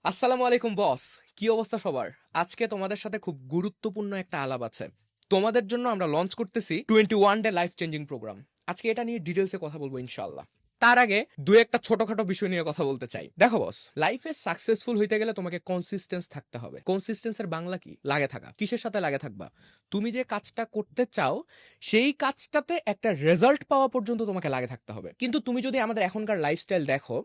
আসসালামু আলাইকুম বস। কি অবস্থা সবার? আজকে তোমাদের সাথে খুব গুরুত্বপূর্ণ একটা আলাপ আছে। তোমাদের জন্য আমরা লঞ্চ করতেছি 21 ডে লাইফ চেঞ্জিং প্রোগ্রাম। আজকে এটা নিয়ে ডিটেলসে কথা বলবো ইনশাআল্লাহ। তার আগে দু একটা ছোটখাটো বিষয় নিয়ে কথা বলতে চাই। দেখো বস, লাইফে সাকসেসফুল হইতে গেলে তোমাকে কনসিস্টেন্স থাকতে হবে। কনসিস্টেন্সের বাংলা কি? লাগে থাকা। কিসের সাথে লাগে থাকবা? তুমি যে কাজটা করতে চাও সেই কাজটাতে একটা রেজাল্ট পাওয়া পর্যন্ত তোমাকে লাগে থাকতে হবে। কিন্তু তুমি যদি আমাদের এখনকার লাইফস্টাইল দেখো,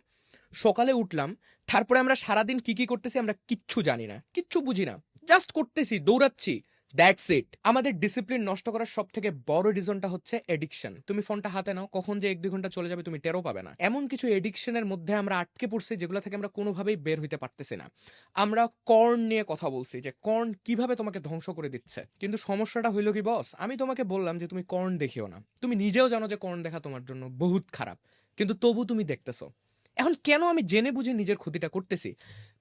সকালে উঠলাম, তারপরে আমরা সারাদিন কি কি করতেছি আমরা কিচ্ছু জানি না, কিচ্ছু বুঝি না, জাস্ট করতেছি, দৌড়াচ্ছি, দ্যাটস ইট। আমাদের ডিসিপ্লিন নষ্ট করার সব থেকে বড় রিজনটা হচ্ছে এডিকশন। তুমি ফোনটা হাতে নাও, কখন যে 1-2 ঘন্টা চলে যাবে তুমি টেরও পাবে না। এমন কিছু এডিকশনের মধ্যে আমরা আটকে পড়ছি যেগুলো থেকে আমরা কোনোভাবেই বের হইতে পারতেছি না। আমরা কর্ন নিয়ে কথা বলছি যে কর্ন কিভাবে তোমাকে ধ্বংস করে দিচ্ছে, কিন্তু সমস্যাটা হইলো কি বস, আমি তোমাকে বললাম যে তুমি কর্ন দেখিও না, তুমি নিজেও জানো যে কর্ন দেখা তোমার জন্য বহুত খারাপ, কিন্তু তবু তুমি দেখতেছো। এখন কেন আমি জেনে বুঝে নিজের ক্ষতিটা করতেছি?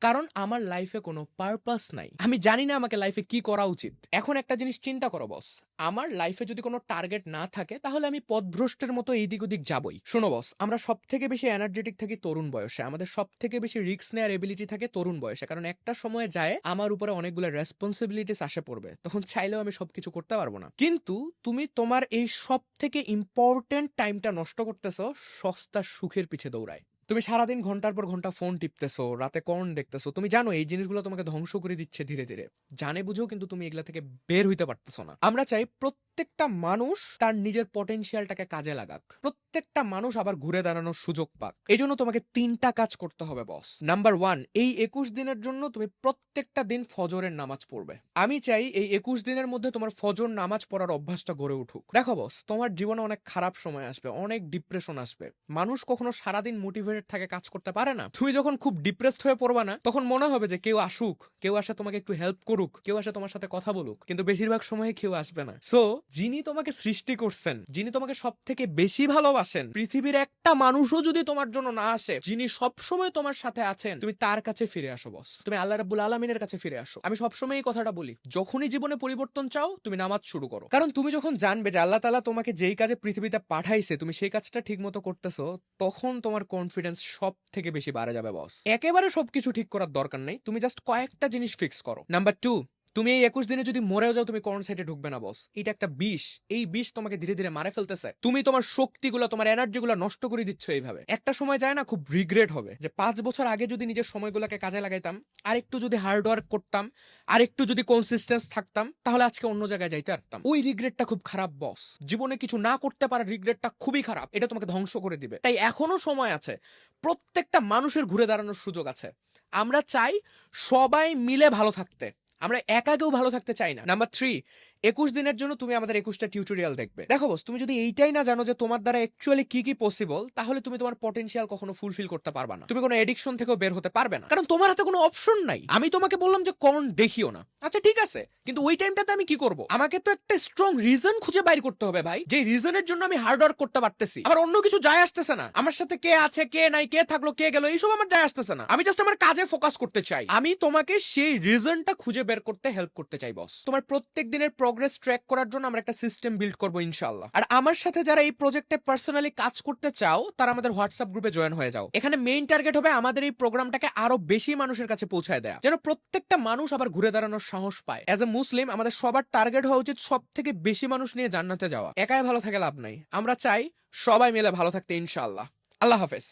কারণ আমার লাইফে কোনো পারপাস নাই, আমি জানি না আমাকে লাইফে কি করা উচিত। এখন একটা জিনিস চিন্তা করো বস, আমার লাইফে যদি কোনো টার্গেট না থাকে তাহলে আমি পথভ্রষ্টের মতো এইদিক ওদিক যাবই। শোনো বস, আমরা সব থেকে বেশি এনার্জেটিক থাকি তরুণ বয়সে, আমাদের সব থেকে বেশি রিস্ক নেওয়ার এবিলিটি থাকে তরুণ বয়সে, কারণ একটা সময় যায় আমার উপরে অনেকগুলো রেসপন্সিবিলিটিস আসে পড়বে, তখন চাইলেও আমি সবকিছু করতে পারবো না। কিন্তু তুমি তোমার এই সব থেকে ইম্পর্টেন্ট টাইমটা নষ্ট করতেছো সস্তা সুখের পিছে দৌড়ায়। তুমি সারাদিন ঘন্টার পর ঘন্টা ফোন টিপতেছো, রাতে কর্ন দেখতেছো, তুমি জানো এই জিনিসগুলো তোমাকে ধ্বংস করে দিচ্ছে ধীরে ধীরে, জানে বুঝেও কিন্তু তুমি এগুলা থেকে বের হইতে পারতেছো না। আমরা চাই প্রত্যেকটা মানুষ তার নিজের পটেনশিয়ালটাকে কাজে লাগাক, প্রত্যেকটা মানুষ আবার ঘুরে দাঁড়ানোর সুযোগ পাক। এই জন্য তোমাকে 3টা কাজ করতে হবে বস। নাম্বার 1, এই 21 দিনের জন্য তুমি প্রত্যেকটা দিন ফজরের নামাজ পড়বে। আমি চাই এই 21 দিনের মধ্যে তোমার ফজর নামাজ পড়ার অভ্যাসটা গড়ে উঠুক। দেখো বস, তোমার জীবনে অনেক খারাপ সময় আসবে, অনেক ডিপ্রেশন আসবে, মানুষ কখনো সারাদিন মোটিভেটেড থাকে কাজ করতে পারে না। তুমি যখন খুব ডিপ্রেসড হয়ে পড়বা না, তখন মনে হবে যে কেউ আসুক, কেউ আসে তোমাকে একটু হেল্প করুক, কেউ আসে তোমার সাথে কথা বলুক, কিন্তু বেশিরভাগ সময় কেউ আসবে না। সো যিনি তোমাকে সৃষ্টি করছেন, যিনি তোমাকে সব থেকে বেশি ভালোবাসেন, পৃথিবীর একটা মানুষও যদি তোমার জন্য না আসে, যিনি সব সময় তোমার সাথে আছেন, তুমি তার কাছে ফিরে আসো বস। তুমি আল্লাহ রাব্বুল আলামিনের কাছে ফিরে আসো। আমি সবসময় এই কথাটা বলি, যখনই জীবনে পরিবর্তন চাও তুমি নামাজ শুরু করো, কারণ তুমি যখন জানবে যে আল্লাহ তাআলা তোমাকে যেই কাজে পৃথিবীতে পাঠাইছে তুমি সেই কাজটা ঠিক মতো করতেছো, তখন তোমার কনফিডেন্স সব থেকে বেশি বাড়ে যাবে বস। একেবারে সবকিছু ঠিক করার দরকার নেই, তুমি জাস্ট কয়েকটা জিনিস ফিক্স করো। নাম্বার 2, তুমি এই 21 দিনে যদি মরেও যাও তুমি কোন সাইডে ঢুকবে না বস। এটা একটা বিষ, এই বিষ তোমাকে ধীরে ধীরে মারে ফেলতেছে। তুমি তোমার শক্তিগুলো, তোমার এনার্জিগুলো নষ্ট করে দিচ্ছ এইভাবে। একটা সময় যায় না, খুব রিগ্রেট হবে যে 5 বছর আগে যদি নিজের সময়গুলোকে কাজে লাগাইতাম, আর একটু যদি হার্ড ওয়ার্ক করতাম, আর একটু যদি কনসিস্টেন্স থাকতাম, তাহলে আজকে অন্য জায়গায় যাইতে পারতাম। ওই রিগ্রেটটা খুব খারাপ বস, জীবনে কিছু না করতে পারার রিগ্রেটটা খুবই খারাপ, এটা তোমাকে ধ্বংস করে দিবে। তাই এখনো সময় আছে, প্রত্যেকটা মানুষের ঘুরে দাঁড়ানোর সুযোগ আছে। আমরা চাই সবাই মিলে ভালো থাকতে, আমরা একা কেউ ভালো থাকতে চাই না। নাম্বার 3, 21 দিনের জন্য তুমি আমাদের 21টা টিউটোরিয়াল দেখবে। দেখো বস, তুমি যদি এইটাই না জানো যে তোমার দ্বারা অ্যাকচুয়ালি কি কি পসিবল, তাহলে তুমি তোমার পটেনশিয়াল কখনো ফুলফিল করতে পারবে না, তুমি কোনো এডিকশন থেকেও বের হতে পারবে না, কারণ তোমার হাতে কোনো অপশন নাই। আমি তোমাকে বললাম যে কর্ন দেখিও না, আচ্ছা ঠিক আছে, কিন্তু ওই টাইমটাতে আমি কি করব? আমাকে তো একটা স্ট্রং রিজন খুঁজে বাইর করতে হবে ভাই, যে রিজনের জন্য আমি হার্ড ওয়ার্ক করতে পারতেছি। আমার অন্য কিছু যায় আসতেছে না, আমার সাথে কে আছে কে নাই, কে থাকলো কে গেল, এইসব আমার যায় আসতেছে না। আমি জাস্ট আমার কাজে ফোকাস করতে চাই। আমি তোমাকে সেই রিজনটা খুঁজে বের করতে হেল্প করতে চাই বস। তোমার প্রত্যেক দিনের প্রোগ্রেস ট্র্যাক করার জন্য আমরা একটা সিস্টেম বিল্ড করবো ইনশাআল্লাহ। আর আমার সাথে যারা এই প্রজেক্টে পার্সোনালি কাজ করতে চাও, তারা আমাদের হোয়াটসঅ্যাপ গ্রুপে জয়েন হয়ে যাও। এখানে মেইন টার্গেট হবে আমাদের এই প্রোগ্রামটাকে আরো বেশি মানুষের কাছে পৌঁছায় দেয়া, যেন প্রত্যেকটা মানুষ আবার ঘুরে দাঁড়ানোর সাহস পায়। এজ এ মুসলিম আমাদের সবার টার্গেট হওয়া উচিত সব থেকে বেশি মানুষ নিয়ে জান্নাতে যাওয়া। একাই ভালো থাকে লাভ নাই, আমরা চাই সবাই মিলে ভালো থাকতে ইনশাআল্লাহ। আল্লাহ হাফেজ।